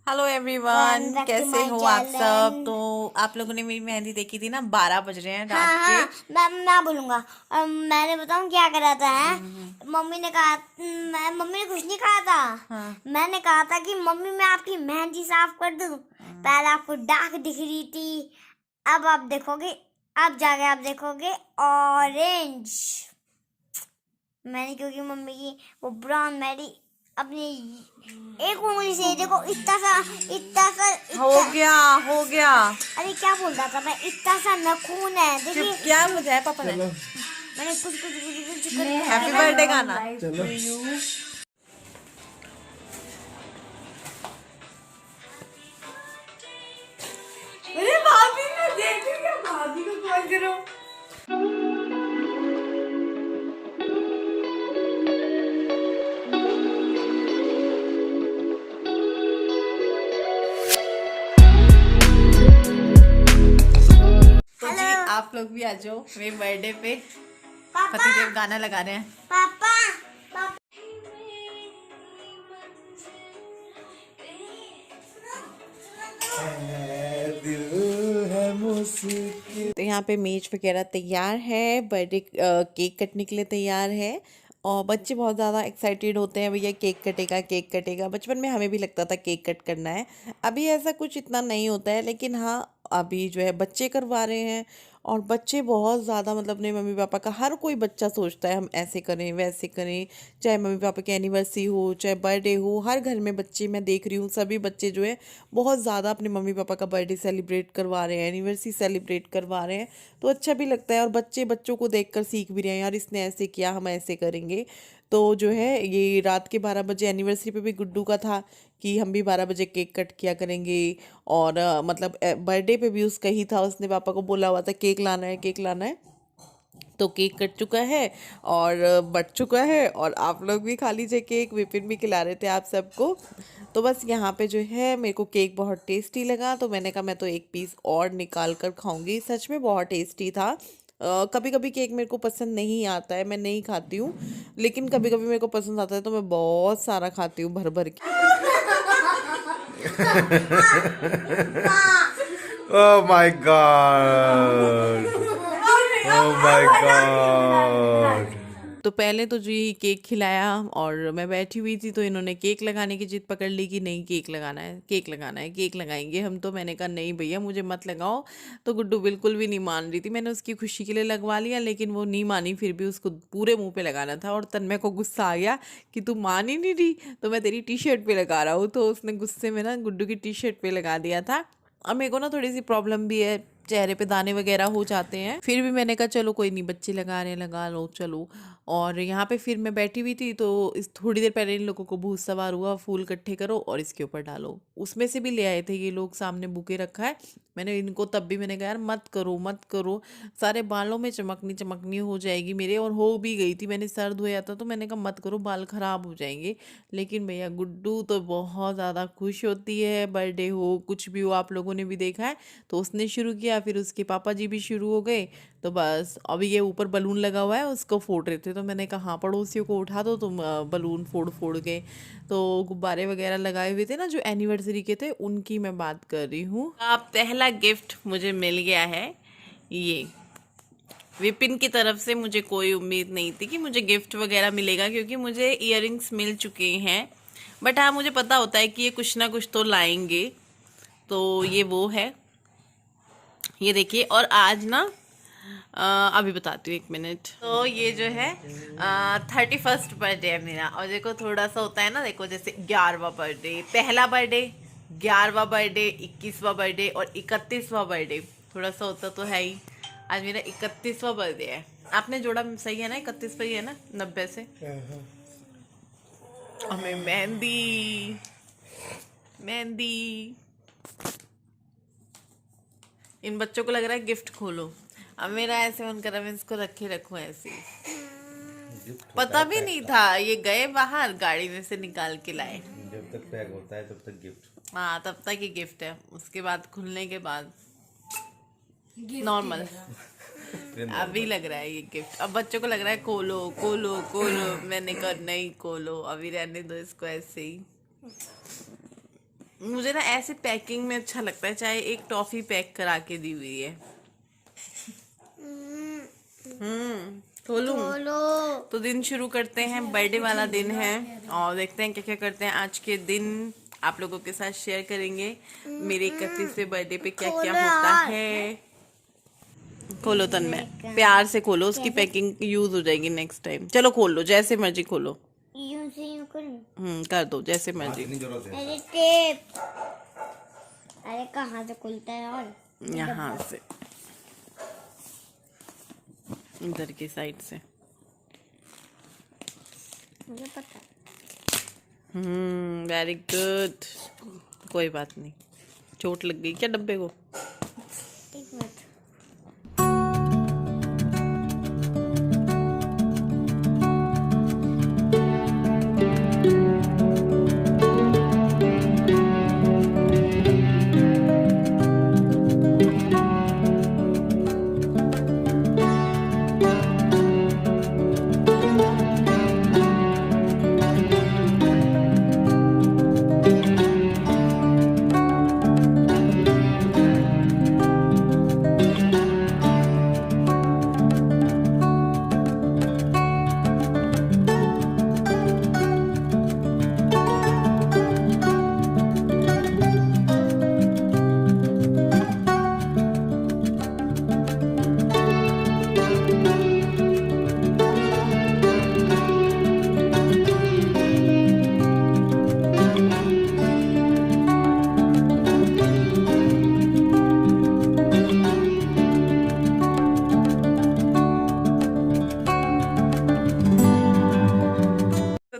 Hello everyone, कैसे हो आप सब। तो आप लोगों ने मेरी मेहंदी देखी थी ना, 12 बज रहे हैं रात हाँ के। हाँ मैं बोलूंगा। मैंने बताऊं क्या करा था है। मम्मी ने कहा मम्मी ने कुछ नहीं कहा था। हाँ। मैंने कहा था कि मम्मी मैं आपकी मेहंदी साफ कर दूं। पहले आपको डार्क दिख रही थी, अब आप देखोगे, अब जाके आप देखोगे ऑरेंज। मैंने क्योंकि मम्मी की वो ब्राउन मेरी अपनी एक उंगली से देखो इतना सा इतना सा हो इतना। गया हो गया। अरे क्या बोल रहा था मैं, इतना सा नाखून है चुप, देखिए। क्या बजाया पापा ने। मैंने कुछ कुछ कुछ कुछ करके हैप्पी बर्थडे गाना। चलो अरे भाभी ने देख लिया, भाभी को कॉल करो। तो जी आप लोग भी आ जाओ मेरे बर्थडे पे। पापा पतिदेव गाना लगा रहे हैं। पापा पापा। दिल है मुश्किल। तो यहाँ पे मेज वगैरह तैयार है, बर्थडे केक कटने के लिए तैयार है। और बच्चे बहुत ज़्यादा एक्साइटेड होते हैं, भैया केक कटेगा केक कटेगा। बचपन में हमें भी लगता था केक कट करना है। अभी ऐसा कुछ इतना नहीं होता है, लेकिन हाँ अभी जो है बच्चे करवा रहे हैं। और बच्चे बहुत ज़्यादा मतलब अपने मम्मी पापा का, हर कोई बच्चा सोचता है हम ऐसे करें वैसे करें। चाहे मम्मी पापा की एनिवर्सरी हो, चाहे बर्थडे हो, हर घर में बच्चे, मैं देख रही हूँ सभी बच्चे जो है बहुत ज़्यादा अपने मम्मी पापा का बर्थडे सेलिब्रेट करवा रहे हैं, एनिवर्सरी सेलिब्रेट करवा रहे हैं। तो अच्छा भी लगता है, और बच्चे बच्चों को देखकर सीख भी रहे हैं, यार इसने ऐसे किया हम ऐसे करेंगे। तो जो है ये रात के 12 बजे एनिवर्सरी पे भी गुड्डू का था कि हम भी 12 बजे केक कट किया करेंगे। और मतलब बर्थडे पे भी उसका ही था, उसने पापा को बोला हुआ था केक लाना है केक लाना है। तो केक कट चुका है और बट चुका है, और आप लोग भी खा लीजिए केक। विपिन भी खिला रहे थे आप सबको। तो बस यहाँ पे जो है मेरे को केक बहुत टेस्टी लगा, तो मैंने कहा मैं तो एक पीस और निकाल कर खाऊंगी। सच में बहुत टेस्टी था। कभी कभी केक मेरे को पसंद नहीं आता है, मैं नहीं खाती हूँ। लेकिन कभी कभी मेरे को पसंद आता है तो मैं बहुत सारा खाती हूँ भर भर के। Oh my God. Oh my God. तो पहले तो जी केक खिलाया, और मैं बैठी हुई थी तो इन्होंने केक लगाने की जिद पकड़ ली कि नहीं केक लगाना है केक लगाना है केक लगाएंगे हम। तो मैंने कहा नहीं भैया मुझे मत लगाओ। तो गुड्डू बिल्कुल भी नहीं मान रही थी। मैंने उसकी खुशी के लिए लगवा लिया, लेकिन वो नहीं मानी, फिर भी उसको पूरे मुंह पे लगाना था। और तन्मय को गुस्सा आ गया कि तू मान ही नहीं रही, तो मैं तेरी टी शर्ट पे लगा रहा हूँ। तो उसने गुस्से में ना गुड्डू की टी शर्ट पे लगा दिया था। अब मेरे को ना थोड़ी सी प्रॉब्लम भी है, चेहरे पे दाने वगैरह हो जाते हैं। फिर भी मैंने कहा चलो कोई नहीं, बच्चे लगा रहे हैं लगा लो चलो। और यहाँ पे फिर मैं बैठी हुई थी, तो इस थोड़ी देर पहले इन लोगों को भूत सवार हुआ, फूल इकट्ठे करो और इसके ऊपर डालो। उसमें से भी ले आए थे ये लोग, सामने बुके रखा है। मैंने इनको तब भी मैंने कहा यार मत करो मत करो, सारे बालों में चमकनी चमकनी हो जाएगी मेरे। और हो भी गई थी, मैंने सर धोया था तो मैंने कहा मत करो बाल खराब हो जाएंगे। लेकिन भैया गुड्डू तो बहुत ज़्यादा खुश होती है, बर्थडे हो कुछ भी हो, आप लोगों ने भी देखा है। तो उसने शुरू किया, फिर उसके पापा जी भी शुरू हो गए। तो बस अभी ये ऊपर बलून लगा हुआ है उसको फोड़ रहे थे, तो मैंने कहा हाँ पड़ोसियों को उठा दो तुम, बलून फोड़ फोड़ के। तो गुब्बारे वगैरह लगाए हुए थे ना जो एनिवर्सरी के थे, उनकी मैं बात कर रही हूँ। अब पहला गिफ्ट मुझे मिल गया है ये। विपिन की तरफ से मुझे कोई उम्मीद नहीं थी कि मुझे गिफ्ट वगैरह मिलेगा, क्योंकि मुझे इयररिंग्स मिल चुके हैं। बट हाँ मुझे पता होता है कि ये कुछ ना कुछ तो लाएंगे। तो ये वो है, ये देखिए। और आज ना अभी बताती हूँ, एक मिनट। तो ये जो है 31st बर्थडे है मेरा। और देखो थोड़ा सा होता है ना, देखो जैसे 11वां बर्थडे, पहला बर्थडे, 11वां बर्थडे, 21वां बर्थडे और 31वां बर्थडे। थोड़ा सा होता तो है ही। आज मेरा 31वां बर्थडे है। आपने जोड़ा सही है ना, 31 पे ही है ना 90 से। हमें मेहंदी मेहंदी, इन बच्चों को लग रहा है गिफ्ट खोलो। अब मेरा ऐसे मन कर रहा है मैं इसको रखे रखूं ऐसे ही। पता भी नहीं था, ये गए बाहर गाड़ी में से निकाल के लाए। जब तक पैक होता है तब तक गिफ्ट। हाँ तब तक ही गिफ्ट है, उसके बाद खुलने के बाद नॉर्मल। अभी लग रहा है ये गिफ्ट, अब बच्चों को लग रहा है खोलो खोलो खोलो। मैंने कहा नहीं खोलो, अभी रहने दो इसको ऐसे ही। मुझे ना ऐसे पैकिंग में अच्छा लगता है, चाहे एक टॉफी पैक करा के दी हुई है। खोलूं? बोलो। तो दिन शुरू करते हैं, बर्थडे वाला दिन है और देखते हैं क्या क्या करते हैं आज के दिन। आप लोगों के साथ शेयर करेंगे मेरे 31वें बर्थडे पे क्या क्या खोलो होता यार। है। खोलो तन्मय, प्यार से खोलो, उसकी पैकिंग यूज हो जाएगी नेक्स्ट टाइम। चलो खोल लो, जैसे मर्जी खोलो। यूं से यूं करूं? कर दो जैसे हाथ मर्जी। नहीं जरूरत है। अरे टेप। अरे कहाँ से खुलता है यार? यहाँ से, इधर की साइड से। मुझे पता है। Very good. कोई बात नहीं, चोट लग गई क्या डब्बे को? एक मिनट।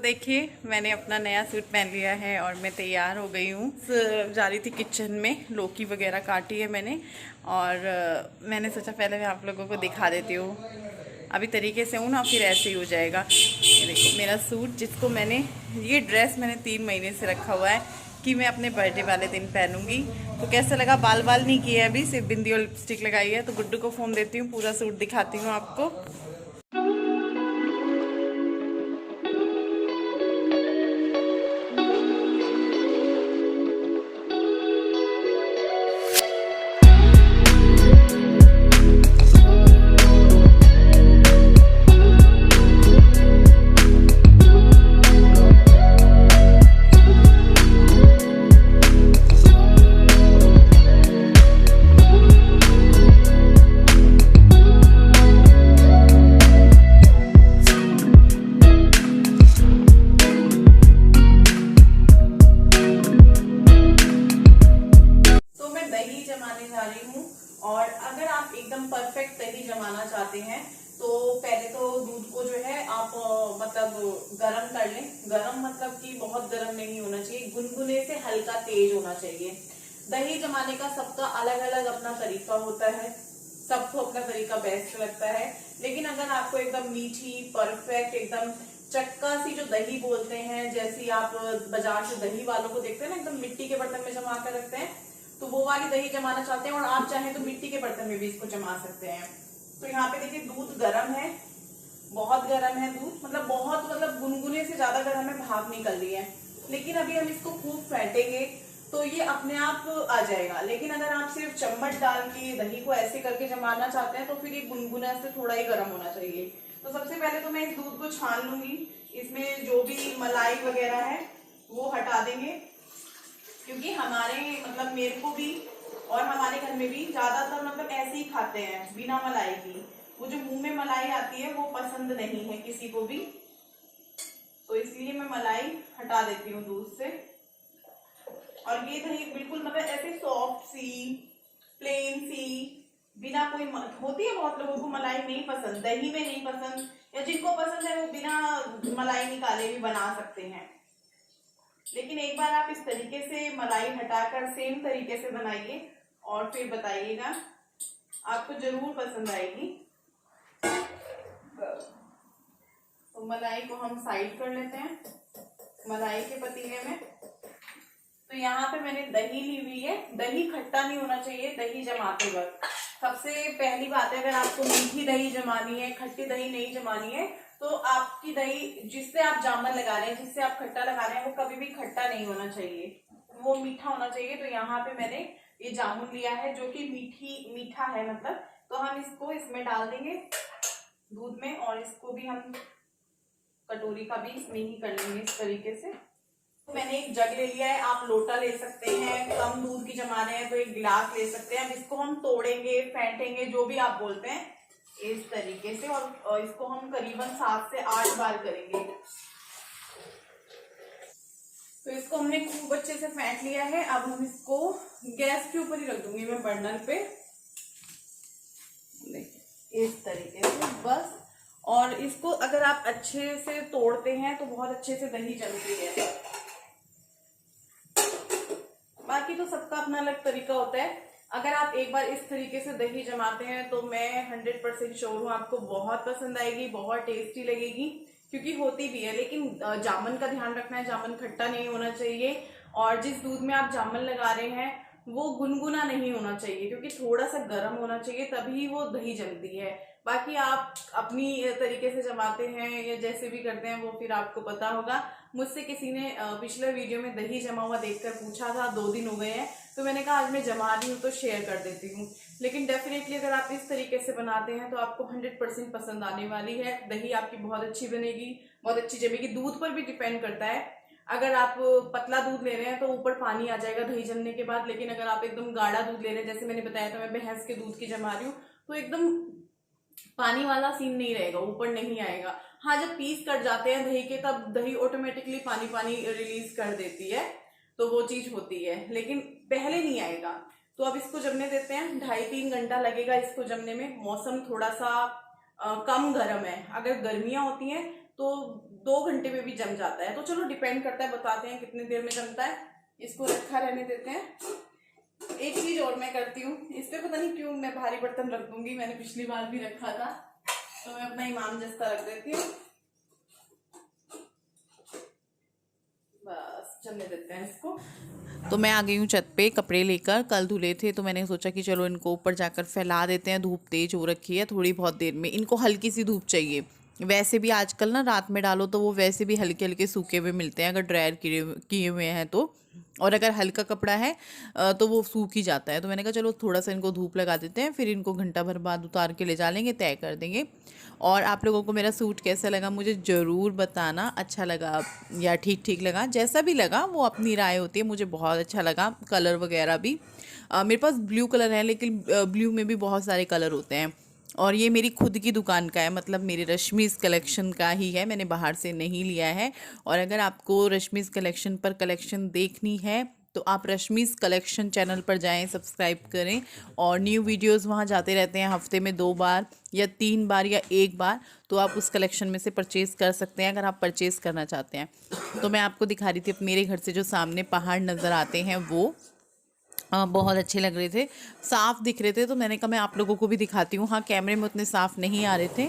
देखिए, मैंने अपना नया सूट पहन लिया है और मैं तैयार हो गई हूँ। जा रही थी किचन में, लौकी वगैरह काटी है मैंने और मैंने सोचा पहले मैं आप लोगों को दिखा देती हूँ। अभी तरीके से हूँ ना, फिर ऐसे ही हो जाएगा। ये देखो मेरा सूट, जिसको मैंने, ये ड्रेस मैंने 3 महीने से रखा हुआ है कि मैं अपने बर्थडे वाले दिन पहनूंगी। तो कैसा लगा? बाल नहीं किए हैं अभी, सिर्फ बिंदी और लिपस्टिक लगाई है। तो गुड्डू को फ़ोन देती हूँ, पूरा सूट दिखाती हूँ आपको। और अगर आप एकदम परफेक्ट दही जमाना चाहते हैं तो पहले तो दूध को जो है आप मतलब गरम कर लें। गरम मतलब कि बहुत गरम नहीं होना चाहिए, गुनगुने से हल्का तेज होना चाहिए। दही जमाने का सबका अलग अलग अपना तरीका होता है, सबको अपना तरीका बेस्ट लगता है। लेकिन अगर आपको एकदम मीठी परफेक्ट एकदम चक्का सी जो दही बोलते हैं, जैसी आप बाजार से दही वालों को देखते हैं ना, एकदम मिट्टी के बर्तन में जमा कर रखते हैं, तो वो वाली दही जमाना चाहते हैं और आप चाहें तो मिट्टी के बर्तन में भी इसको जमा सकते हैं। तो यहाँ पे देखिए दूध गर्म है, बहुत गर्म है दूध, मतलब बहुत, मतलब गुनगुने से ज्यादा गर्म है, भाप निकल रही है। लेकिन अभी हम इसको खूब फेंटेंगे तो ये अपने आप आ जाएगा। लेकिन अगर आप सिर्फ चम्मच डाल के दही को ऐसे करके जमाना चाहते हैं तो फिर ये गुनगुना से थोड़ा ही गर्म होना चाहिए। तो सबसे पहले तो मैं इस दूध को छान लूंगी, इसमें जो भी मलाई वगैरह है वो हटा देंगे, क्योंकि हमारे मतलब मेरे को भी और हमारे घर में भी ज्यादातर मतलब ऐसे ही खाते हैं बिना मलाई की। वो जो मुंह में मलाई आती है वो पसंद नहीं है किसी को भी, तो इसलिए मैं मलाई हटा देती हूँ दूध से। और ये दही बिल्कुल मतलब ऐसे सॉफ्ट सी, प्लेन सी, बिना कोई होती है बहुत लोगों को मलाई नहीं पसंद, दही में नहीं पसंद, या जिनको पसंद है वो बिना मलाई निकाले भी बना सकते हैं। लेकिन एक बार आप इस तरीके से मलाई हटाकर सेम तरीके से बनाइए और फिर बताइएगा, आपको जरूर पसंद आएगी। तो मलाई को हम साइड कर लेते हैं मलाई के पतीले में। तो यहाँ पे मैंने दही ली हुई है, दही खट्टा नहीं होना चाहिए दही जमाते वक्त। सबसे पहली बात है, अगर आपको मीठी दही जमानी है, खट्टी दही नहीं जमानी है, तो आपकी दही जिससे आप जामन लगा रहे हैं, जिससे आप खट्टा लगा रहे हैं, वो कभी भी खट्टा नहीं होना चाहिए। वो मीठा होना चाहिए। तो यहाँ पे मैंने ये जामुन लिया है जो कि मीठा है मतलब, तो हम इसको इसमें डाल देंगे दूध में, और इसको भी हम कटोरी का भी इसमें ही कर लेंगे इस तरीके से। तो मैंने एक जग ले लिया है, आप लोटा ले सकते हैं, कम दूध की जमा रहे हैं तो एक गिलास ले सकते हैं। अब इसको हम तोड़ेंगे, फेंटेंगे, जो भी आप बोलते हैं, इस तरीके से, और इसको हम करीबन 7 से 8 बार करेंगे। तो इसको हमने खूब अच्छे से फेंट लिया है। अब हम इसको गैस के ऊपर ही रख दूंगी मैं, बर्नर पे, इस तरीके से बस। और इसको अगर आप अच्छे से तोड़ते हैं तो बहुत अच्छे से दही जमती है। बाकी तो सबका अपना अलग तरीका होता है। अगर आप एक बार इस तरीके से दही जमाते हैं तो मैं 100% श्योर हूँ आपको बहुत पसंद आएगी, बहुत टेस्टी लगेगी, क्योंकि होती भी है। लेकिन जामुन का ध्यान रखना है, जामुन खट्टा नहीं होना चाहिए, और जिस दूध में आप जामुन लगा रहे हैं वो गुनगुना नहीं होना चाहिए, क्योंकि थोड़ा सा गर्म होना चाहिए, तभी वो दही जमती है। बाकी आप अपनी तरीके से जमाते हैं या जैसे भी करते हैं वो फिर आपको पता होगा। मुझसे किसी ने पिछले वीडियो में दही जमा हुआ देखकर पूछा था, 2 दिन हो गए हैं, तो मैंने कहा आज मैं जमा रही हूँ तो शेयर कर देती हूँ। लेकिन डेफिनेटली अगर आप इस तरीके से बनाते हैं तो आपको 100% पसंद आने वाली है। दही आपकी बहुत अच्छी बनेगी, बहुत अच्छी जमेगी। दूध पर भी डिपेंड करता है, अगर आप पतला दूध ले रहे हैं तो ऊपर पानी आ जाएगा दही जमने के बाद, लेकिन अगर आप एकदम गाढ़ा दूध ले रहे हैं, जैसे मैंने बताया था मैं भैंस के दूध की जमा रही हूँ, तो एकदम पानी वाला सीन नहीं रहेगा, ऊपर नहीं आएगा। हाँ, जब पीस कट जाते हैं दही के तब दही ऑटोमेटिकली पानी पानी रिलीज कर देती है, तो वो चीज होती है, लेकिन पहले नहीं आएगा। तो अब इसको जमने देते हैं, 2.5-3 घंटा लगेगा इसको जमने में। मौसम थोड़ा सा कम गर्म है, अगर गर्मियां होती हैं तो 2 घंटे में भी जम जाता है। तो चलो डिपेंड करता है, बताते हैं कितनी देर में जमता है। इसको रखा रहने देते हैं। एक चीज और मैं करती हूँ, इस पे पता नहीं क्यों मैं भारी बर्तन रख दूंगी, मैंने पिछली बार भी रखा था, तो मैं अपना इमाम जस्ता रख देती हूँ। बस जमने देते हैं इसको। तो मैं आ गई हूँ छत पे कपड़े लेकर, कल धुले थे तो मैंने सोचा कि चलो इनको ऊपर जाकर फैला देते हैं। धूप तेज हो रखी है, थोड़ी बहुत देर में इनको हल्की सी धूप चाहिए। वैसे भी आजकल ना रात में डालो तो वो वैसे भी हल्के हल्के सूखे हुए मिलते हैं अगर ड्रायर किए हुए हैं तो, और अगर हल्का कपड़ा है तो वो सूख ही जाता है। तो मैंने कहा चलो थोड़ा सा इनको धूप लगा देते हैं, फिर इनको घंटा भर बाद उतार के ले जा लेंगे, तय कर देंगे। और आप लोगों को मेरा सूट कैसा लगा मुझे ज़रूर बताना, अच्छा लगा या ठीक ठीक लगा, जैसा भी लगा वो अपनी राय होती है। मुझे बहुत अच्छा लगा, कलर वगैरह भी मेरे पास ब्लू कलर है, लेकिन ब्लू में भी बहुत सारे कलर होते हैं। और ये मेरी खुद की दुकान का है, मतलब मेरे रश्मिस कलेक्शन का ही है, मैंने बाहर से नहीं लिया है। और अगर आपको रश्मिस कलेक्शन पर कलेक्शन देखनी है तो आप रश्मिस कलेक्शन चैनल पर जाएं, सब्सक्राइब करें, और न्यू वीडियोस वहाँ जाते रहते हैं, हफ्ते में 2 बार या 3 बार या 1 बार, तो आप उस कलेक्शन में से परचेज़ कर सकते हैं अगर आप परचेज़ करना चाहते हैं। तो मैं आपको दिखा रही थी मेरे घर से जो सामने पहाड़ नज़र आते हैं वो बहुत अच्छे लग रहे थे, साफ दिख रहे थे, तो मैंने कहा मैं आप लोगों को भी दिखाती हूँ। हाँ, कैमरे में उतने साफ नहीं आ रहे थे।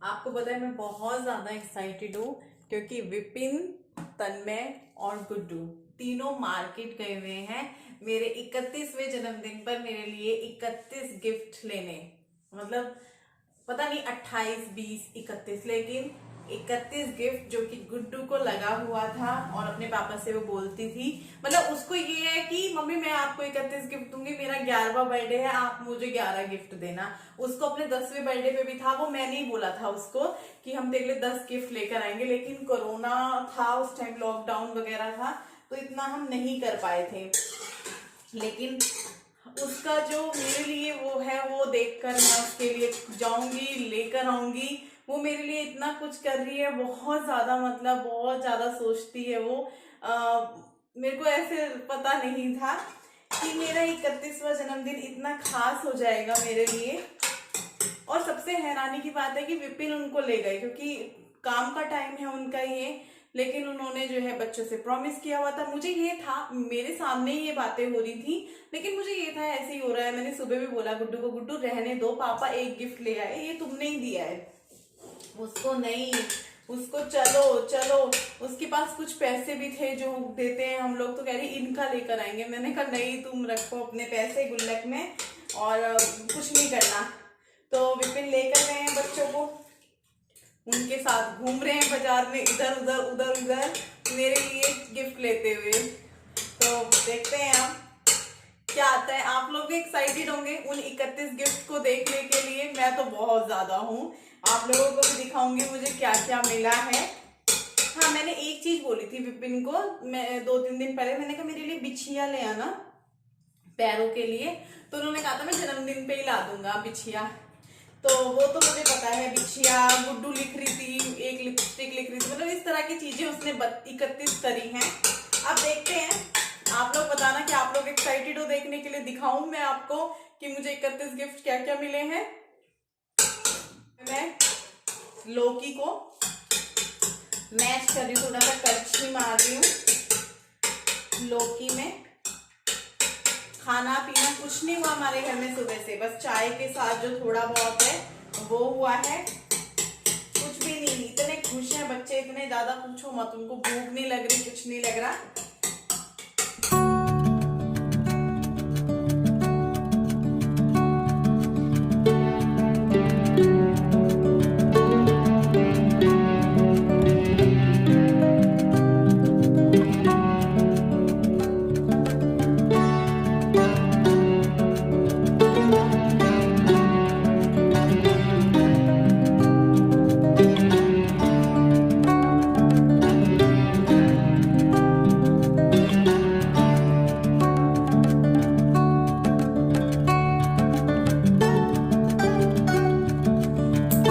आपको पता है मैं बहुत ज़्यादा एक्साइटेड हूँ, क्योंकि विपिन, तन्मय और गुड्डू तीनों मार्केट गए हुए हैं मेरे 31वें जन्मदिन पर मेरे लिए 31 गिफ्ट लेने। मतलब पता नहीं 28, 20, 31, लेकिन 31 गिफ्ट जो कि गुड्डू को लगा हुआ था, और अपने पापा से वो बोलती थी, मतलब उसको ये है कि मम्मी मैं आपको 31 गिफ्ट दूंगी, मेरा 11वां बर्थडे है, आप मुझे 11 गिफ्ट देना। उसको अपने 10वें बर्थडे पे भी था, वो मैंने ही बोला था उसको कि हम तेरे लिए 10 गिफ्ट लेकर आएंगे, लेकिन कोरोना था उस टाइम, लॉकडाउन वगैरह था, तो इतना हम नहीं कर पाए थे। लेकिन उसका जो मेरे लिए वो है, वो देखकर मैं उसके लिए जाऊंगी, लेकर आऊंगी। वो मेरे लिए इतना कुछ कर रही है, बहुत ज्यादा, मतलब बहुत ज्यादा सोचती है वो। मेरे को ऐसे पता नहीं था कि मेरा 31वां जन्मदिन इतना खास हो जाएगा मेरे लिए। और सबसे हैरानी की बात है कि विपिन उनको ले गए, क्योंकि काम का टाइम है उनका ये, लेकिन उन्होंने जो है बच्चों से प्रॉमिस किया हुआ था। मुझे ये था, मेरे सामने ही ये बातें हो रही थी, लेकिन मुझे ये था ऐसे ही हो रहा है। मैंने सुबह भी बोला गुड्डू को, गुड्डू रहने दो, पापा एक गिफ्ट ले आए, ये तुमने ही दिया है। उसको नहीं, उसको चलो चलो, उसके पास कुछ पैसे भी थे जो देते हैं हम लोग, तो कह रही इनका लेकर आएंगे। मैंने कहा नहीं, तुम रखो अपने पैसे गुल्लक में और कुछ नहीं करना। तो विपिन लेकर गए हैं बच्चों को, उनके साथ घूम रहे हैं बाजार में, इधर उधर उधर उधर, मेरे लिए गिफ्ट लेते हुए। तो देखते हैं हम क्या आता है। आप लोग भी एक्साइटेड होंगे उन 31 गिफ्ट को देखने के लिए, मैं तो बहुत ज्यादा हूँ। आप लोगों को भी दिखाऊंगी मुझे क्या क्या मिला है। हाँ, मैंने एक चीज बोली थी विपिन को, मैं 2-3 दिन पहले मैंने कहा मेरे लिए बिछिया ले आना पैरों के लिए, तो उन्होंने कहा था मैं जन्मदिन पे ही ला दूंगा बिछिया। तो वो तो मुझे पता है, बिछिया, गुड्डू लिख रही थी, एक लिपस्टिक लिख रही थी, मतलब इस तरह की चीजें उसने 31 करी हैं। अब देखते हैं, आप लोग बताना कि आप लोग एक्साइटेड हो देखने के लिए। दिखाऊं मैं आपको कि मुझे 31 गिफ्ट क्या क्या मिले हैं। मैं लौकी को मैश कर रही हूँ, थोड़ा सा कड़छी मार रही हूँ लौकी में। खाना पीना कुछ नहीं हुआ हमारे घर में सुबह से, बस चाय के साथ जो थोड़ा बहुत है वो हुआ है, कुछ भी नहीं। इतने खुश हैं बच्चे, इतने ज्यादा पूछो मत, उनको भूख नहीं लग रही, कुछ नहीं लग रहा।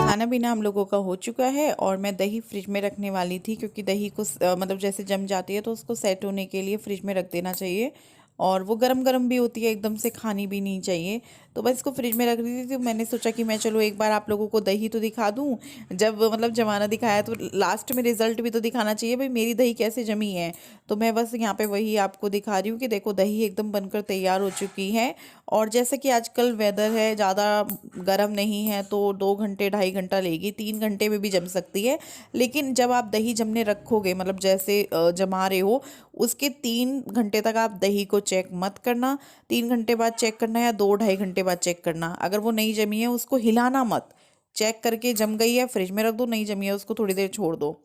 खाना पीना हम लोगों का हो चुका है और मैं दही फ्रिज में रखने वाली थी, क्योंकि दही को मतलब जैसे जम जाती है तो उसको सेट होने के लिए फ्रिज में रख देना चाहिए, और वो गरम गरम भी होती है, एकदम से खानी भी नहीं चाहिए। तो बस इसको फ्रिज में रख दी थी। तो मैंने सोचा कि मैं चलो एक बार आप लोगों को दही तो दिखा दूं, जब मतलब जमाना दिखाया तो लास्ट में रिजल्ट भी तो दिखाना चाहिए भाई, मेरी दही कैसे जमी है। तो मैं बस यहाँ पे वही आपको दिखा रही हूँ कि देखो दही एकदम बनकर तैयार हो चुकी है। और जैसे कि आजकल वेदर है, ज़्यादा गर्म नहीं है, तो 2 घंटे 2.5 घंटा लेगी, 3 घंटे में भी जम सकती है। लेकिन जब आप दही जमने रखोगे, मतलब जैसे जमा रहे हो, उसके 3 घंटे तक आप दही को चेक मत करना। 3 घंटे बाद चेक करना या 2-2.5 घंटे बाद चेक करना। अगर वो नहीं जमी है उसको हिलाना मत, चेक करके जम गई है फ्रिज में रख दो, नहीं जमी है उसको थोड़ी देर छोड़ दो।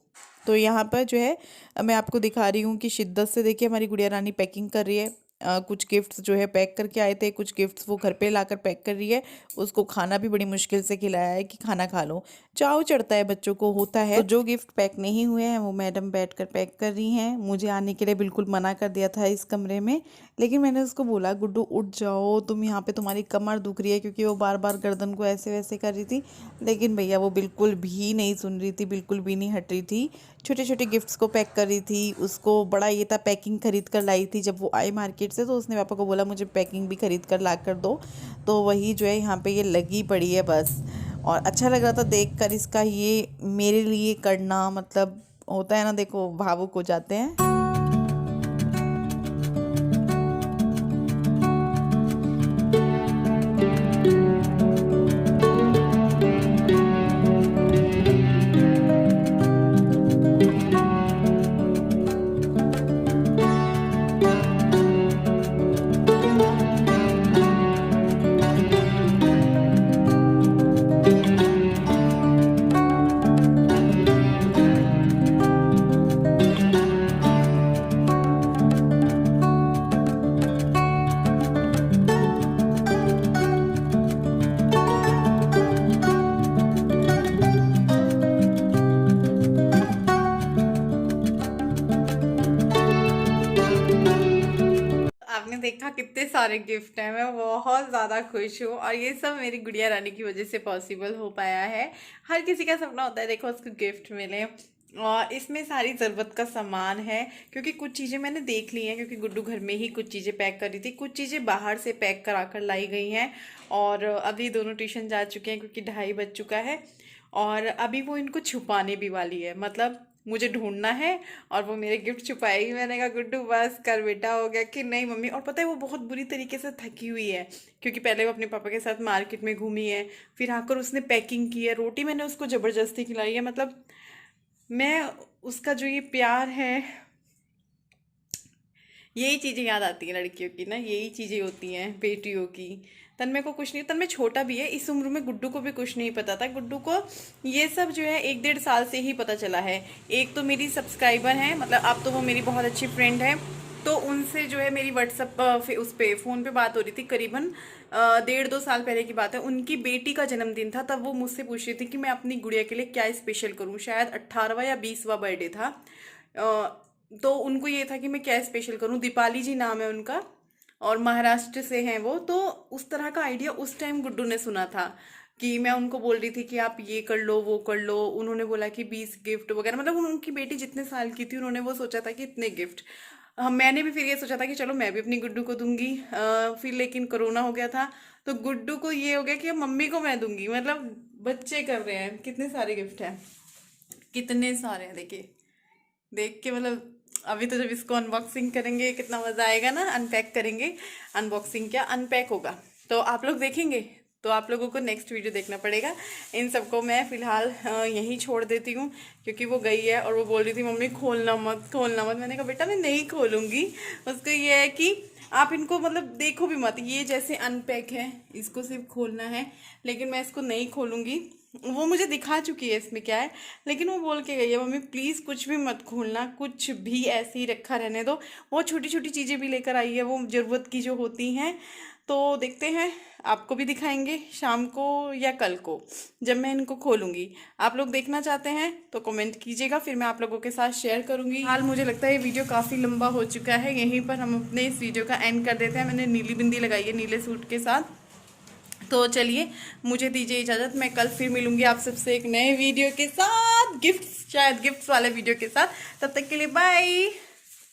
तो यहाँ पर जो है मैं आपको दिखा रही हूँ कि शिद्दत से देखिए हमारी गुड़िया रानी पैकिंग कर रही है। कुछ गिफ्ट्स जो है पैक करके आए थे, कुछ गिफ्ट्स वो घर पे लाकर पैक कर रही है। उसको खाना भी बड़ी मुश्किल से खिलाया है कि खाना खा लो, चाव चढ़ता है बच्चों को, होता है। तो जो गिफ्ट पैक नहीं हुए हैं वो मैडम बैठकर पैक कर रही हैं। मुझे आने के लिए बिल्कुल मना कर दिया था इस कमरे में, लेकिन मैंने उसको बोला गुड्डू उठ जाओ तुम, यहाँ पे तुम्हारी कमर दुख रही है, क्योंकि वो बार बार गर्दन को ऐसे वैसे कर रही थी। लेकिन भैया वो बिल्कुल भी नहीं सुन रही थी, बिल्कुल भी नहीं हट रही थी। छोटे छोटे गिफ्ट्स को पैक कर रही थी। उसको बड़ा ये था, पैकिंग खरीद कर लाई थी जब वो आई मार्केट से, तो उसने पापा को बोला मुझे पैकिंग भी खरीद कर ला कर दो। तो वही जो है यहाँ पे ये लगी पड़ी है बस। और अच्छा लग रहा था देख कर इसका ये मेरे लिए करना, मतलब होता है ना, देखो भावुक हो जाते हैं। आपने देखा कितने सारे गिफ्ट हैं, मैं बहुत ज़्यादा खुश हूँ, और ये सब मेरी गुड़िया रानी की वजह से पॉसिबल हो पाया है। हर किसी का सपना होता है देखो उसको गिफ्ट मिले, और इसमें सारी ज़रूरत का सामान है, क्योंकि कुछ चीज़ें मैंने देख ली हैं, क्योंकि गुड्डू घर में ही कुछ चीज़ें पैक करी थी, कुछ चीज़ें बाहर से पैक करा कर लाई गई हैं। और अभी दोनों ट्यूशन जा चुके हैं क्योंकि 2:30 बज चुका है, और अभी वो इनको छुपाने भी वाली है, मतलब मुझे ढूंढना है और वो मेरे गिफ्ट छुपाएगी। मैंने कहा गुड्डू बस कर बेटा, हो गया कि नहीं मम्मी। और पता है वो बहुत बुरी तरीके से थकी हुई है, क्योंकि पहले वो अपने पापा के साथ मार्केट में घूमी है, फिर आकर उसने पैकिंग की है, रोटी मैंने उसको ज़बरदस्ती खिलाई है। मतलब मैं उसका जो ये प्यार है यही चीज़ें याद आती हैं लड़कियों की ना, यही चीज़ें होती हैं बेटियों की। तन्मय को कुछ नहीं, तन्मय छोटा भी है, इस उम्र में गुड्डू को भी कुछ नहीं पता था। गुड्डू को ये सब जो है 1-1.5 साल से ही पता चला है। एक तो मेरी सब्सक्राइबर हैं, मतलब अब तो वो मेरी बहुत अच्छी फ्रेंड है, तो उनसे जो है मेरी व्हाट्सअप उस पे फ़ोन पे बात हो रही थी, करीबन 1.5-2 साल पहले की बात है। उनकी बेटी का जन्मदिन था, तब वो मुझसे पूछ रही थी कि मैं अपनी गुड़िया के लिए क्या स्पेशल करूं। शायद 18वां या 20वां बर्थडे था। तो उनको ये था कि मैं क्या स्पेशल करूं। दीपाली जी नाम है उनका और महाराष्ट्र से हैं वो। तो उस तरह का आइडिया उस टाइम गुड्डू ने सुना था कि मैं उनको बोल रही थी कि आप ये कर लो वो कर लो। उन्होंने बोला कि 20 गिफ्ट वगैरह, मतलब उनकी बेटी जितने साल की थी उन्होंने वो सोचा था कि इतने गिफ्ट। मैंने भी फिर ये सोचा था कि चलो मैं भी अपनी गुड्डू को दूंगी। फिर लेकिन कोरोना हो गया था, तो गुड्डू को ये हो गया कि अब मम्मी को मैं दूंगी। मतलब बच्चे कर रहे हैं, कितने सारे गिफ्ट हैं, कितने सारे हैं। देखिए, देख के मतलब अभी तो जब इसको अनबॉक्सिंग करेंगे कितना मज़ा आएगा ना। अनपैक करेंगे, अनबॉक्सिंग क्या अनपैक होगा, तो आप लोग देखेंगे। तो आप लोगों को नेक्स्ट वीडियो देखना पड़ेगा। इन सबको मैं फ़िलहाल यहीं छोड़ देती हूँ, क्योंकि वो गई है और वो बोल रही थी मम्मी खोलना मत खोलना मत। मैंने कहा बेटा मैं नहीं खोलूँगी। उसको ये है कि आप इनको मतलब देखो भी मत, ये जैसे अनपैक है, इसको सिर्फ खोलना है, लेकिन मैं इसको नहीं खोलूँगी। वो मुझे दिखा चुकी है इसमें क्या है, लेकिन वो बोल के गई है मम्मी प्लीज़ कुछ भी मत खोलना, कुछ भी ऐसे ही रखा रहने दो। वो छोटी छोटी चीज़ें भी लेकर आई है, वो ज़रूरत की जो होती हैं। तो देखते हैं, आपको भी दिखाएंगे शाम को या कल को जब मैं इनको खोलूँगी। आप लोग देखना चाहते हैं तो कमेंट कीजिएगा, फिर मैं आप लोगों के साथ शेयर करूँगी। हाल मुझे लगता है ये वीडियो काफ़ी लंबा हो चुका है, यहीं पर हम अपने इस वीडियो का एंड कर देते हैं। मैंने नीली बिंदी लगाई है नीले सूट के साथ। तो चलिए मुझे दीजिए इजाज़त, मैं कल फिर मिलूंगी आप सबसे एक नए वीडियो के साथ, गिफ्ट्स, शायद गिफ्ट्स वाले वीडियो के साथ। तब तक के लिए बाय।